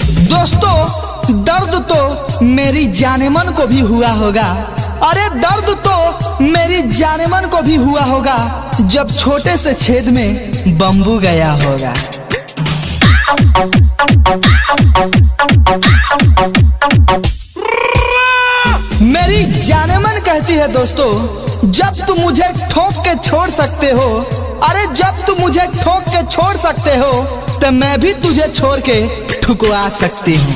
दोस्तों दर्द तो मेरी जानेमन को भी हुआ होगा। अरे दर्द तो मेरी जानेमन को भी हुआ होगा जब छोटे से छेद में बम्बू गया होगा। मेरी जानेमन कहती है दोस्तों, जब तुम मुझे ठोक के छोड़ सकते हो, अरे जब तुम मुझे ठोक के छोड़ सकते हो तो मैं भी तुझे छोड़ के ठुकवा सकती हूँ।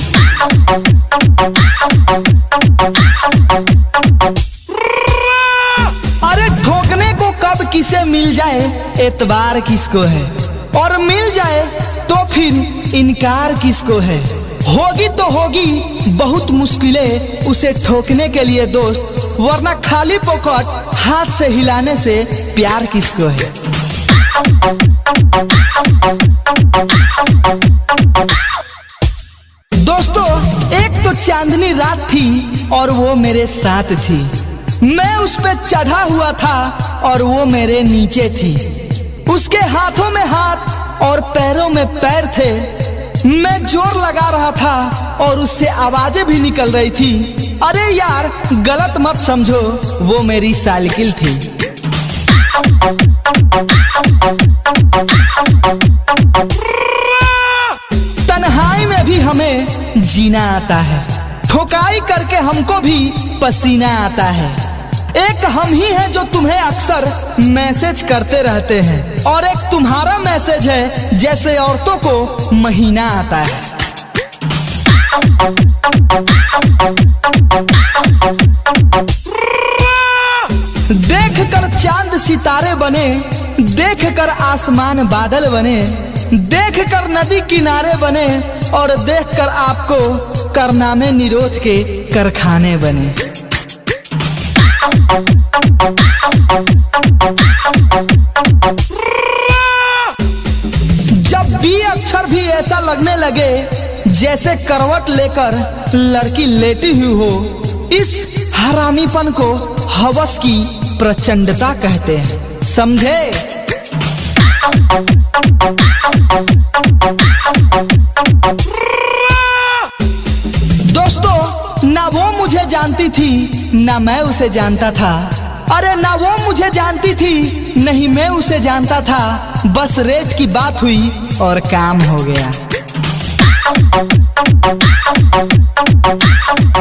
अरे ठोकने को कब किसे मिल जाए एतबार किसको है, और मिल जाए तो फिर इनकार किसको है। होगी तो होगी बहुत मुश्किलें उसे ठोकने के लिए दोस्त, वरना खाली पॉकेट हाथ से हिलाने से प्यार किसको है। दोस्तों एक तो चांदनी रात थी और वो मेरे साथ थी, मैं उस पे चढ़ा हुआ था और वो मेरे नीचे थी। उसके हाथों में हाथ और पैरों में पैर थे, मैं जोर लगा रहा था और उससे आवाजें भी निकल रही थी। अरे यार गलत मत समझो, वो मेरी साइकिल थी। तन्हाई में भी हमें जीना आता है, ठोकाई करके हमको भी पसीना आता है। एक हम ही है जो तुम्हें अक्सर मैसेज करते रहते हैं, और एक तुम्हारा मैसेज है जैसे औरतों को महीना आता है। देखकर चांद सितारे बने, देखकर आसमान बादल बने, देखकर नदी किनारे बने, और देखकर आपको करनामे निरोध के कारखाने बने। जब बी अक्षर भी ऐसा लगने लगे जैसे करवट लेकर लड़की लेटी हुई हो, इस हरामीपन को हवस की प्रचंडता कहते हैं, समझे। दोस्तों ना वो मुझे जानती थी ना मैं उसे जानता था। अरे ना वो मुझे जानती थी नहीं मैं उसे जानता था, बस रेट की बात हुई और काम हो गया।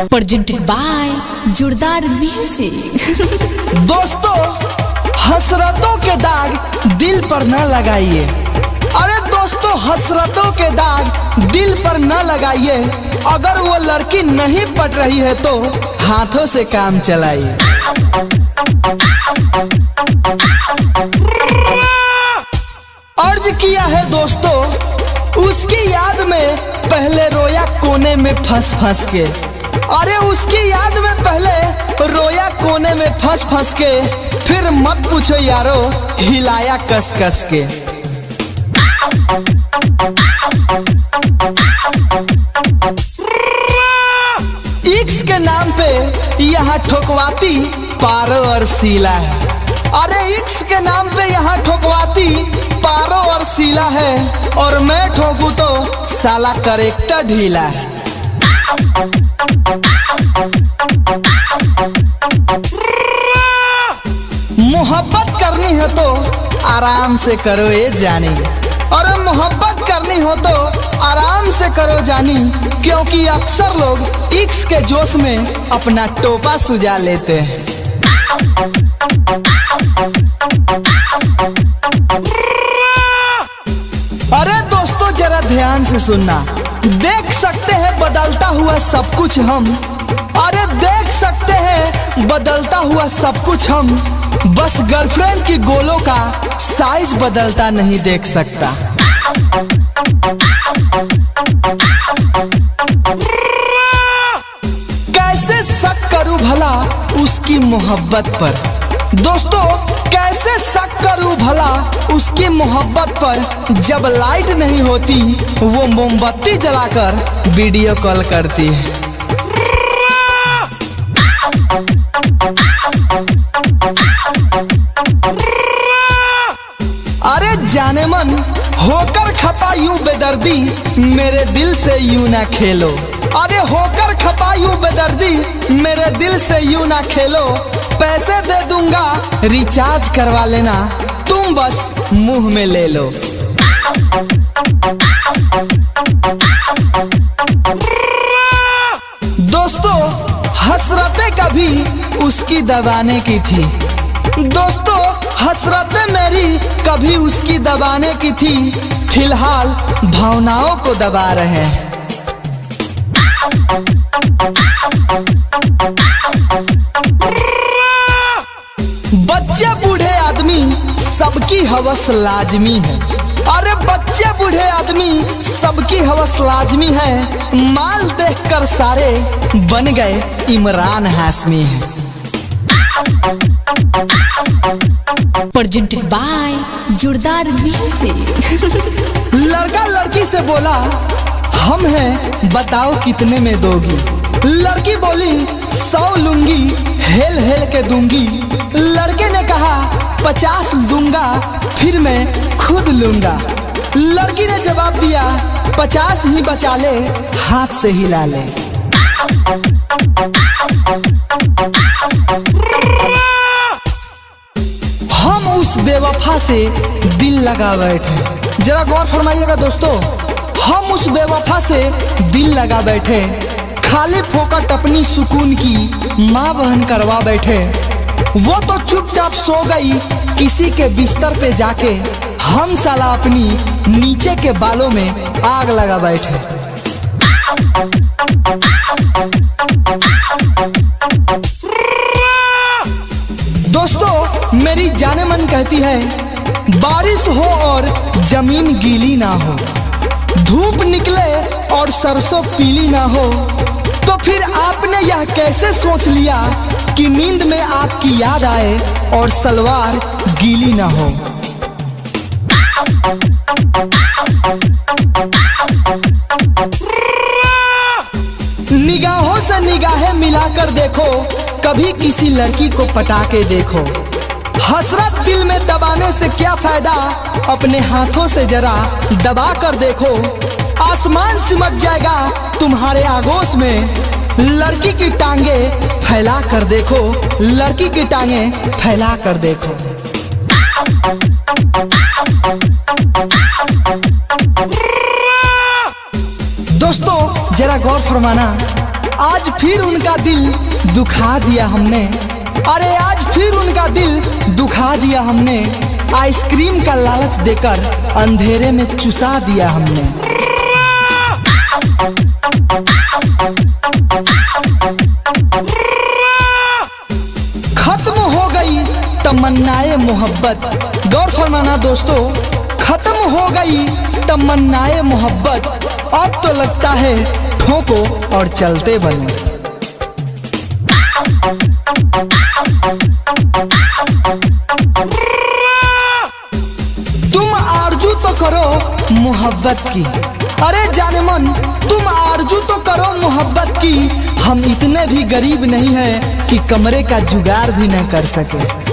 प्रेजेंटेड बाय जोरदार म्यूजिक। दोस्तों हसरतों के दाग दिल पर न लगाइए। अरे दोस्तों हसरतों के दाग दिल पर न लगाइए, अगर वो लड़की नहीं पट रही है तो हाथों से काम चलाइए। अर्ज किया है दोस्तों उसकी याद में पहले रोया कोने में फंस फंस के। अरे उसकी याद में पहले रोया कोने में फंस फंस के, फिर मत पूछो यारो हिलाया कस कस के। इक्स के नाम पे यहाँ ठोकवाती पारो और शीला है। अरे इक्स के नाम पे यहाँ ठोकवाती पारो और शीला है, और मैं ठोकू तो साला करेक्टर ढीला है। मोहब्बत करनी है तो आराम से करो ये जानी, और मोहब्बत करनी हो तो आराम से करो जानी, क्योंकि अक्सर लोग इक्स के जोश में अपना टोपा सुझा लेते हैं। अरे दोस्तों जरा ध्यान से सुनना, देख सकते हैं बदलता हुआ सब कुछ हम। अरे देख सकते हैं बदलता हुआ सब कुछ हम, बस गर्लफ्रेंड की गोलों का साइज बदलता नहीं देख सकता। कैसे शक करूं भला उसकी मोहब्बत पर। दोस्तों कैसे शक करूं भला उसकी मोहब्बत पर, जब लाइट नहीं होती वो मोमबत्ती जलाकर वीडियो कॉल करती है। अरे जाने मन होकर खपा यूं बेदर्दी मेरे दिल से यूं ना खेलो। अरे होकर खपा यूं बेदर्दी मेरे दिल से यूं ना खेलो। पैसे दे दूंगा रिचार्ज करवा लेना, तुम बस मुंह में ले लो। दोस्तों हसरतें कभी उसकी दबाने की थी। दोस्तों हसरतें मेरी कभी उसकी दबाने की थी, फिलहाल भावनाओं को दबा रहे हैं। बच्चे बूढ़े आदमी सबकी हवस लाजमी है। अरे बच्चे बूढ़े आदमी सबकी हवस लाजमी है। माल देखकर सारे बन गए इमरान हाशमी है। presented by जोरदार म्यूजिक। लड़का लड़की से बोला हम हैं बताओ कितने में दोगी। लड़की बोली 100 लूंगी हेल हेल के दूंगी। लड़के ने कहा 50 दूंगा फिर मैं खुद लूंगा। लड़की ने जवाब दिया 50 ही बचा ले हाथ से हिला ले। हम उस बेवफा से दिल लगा बैठे। जरा गौर फरमाइएगा दोस्तों, हम उस बेवफा से दिल लगा बैठे। खाली फोकट अपनी सुकून की माँ बहन करवा बैठे। वो तो चुपचाप सो गई किसी के बिस्तर पे जाके, हम साला अपनी नीचे के बालों में आग लगा बैठे। दोस्तों मेरी जाने मन कहती है बारिश हो और जमीन गीली ना हो, धूप निकले और सरसों पीली ना हो, तो फिर आपने यह कैसे सोच लिया कि नींद में आपकी याद आए और सलवार गीली ना हो। निगाहों से निगाहें मिलाकर देखो, कभी किसी लड़की को पटा के देखो। हसरत दिल में दबाने से क्या फायदा, अपने हाथों से जरा दबा कर देखो। आसमान सिमट जाएगा तुम्हारे आगोश में। लड़की की टांगे फैला कर देखो, लड़की की टांगे फैला कर देखो। दोस्तों जरा गौर फरमाना, आज फिर उनका दिल दुखा दिया हमने। अरे आज फिर उनका दिल दुखा दिया हमने। आइसक्रीम का लालच देकर अंधेरे में चुसा दिया हमने। खत्म हो गई तमन्नाए मोहब्बत। गौर फरमाना दोस्तों, खत्म हो गई तमन्नाए मोहब्बत। अब तो लगता है ठोको और चलते बनो। तुम आरजू तो करो मोहब्बत की। अरे जाने मन तुम आरजू तो करो मोहब्बत की। हम इतने भी गरीब नहीं हैं कि कमरे का जुगाड़ भी न कर सके।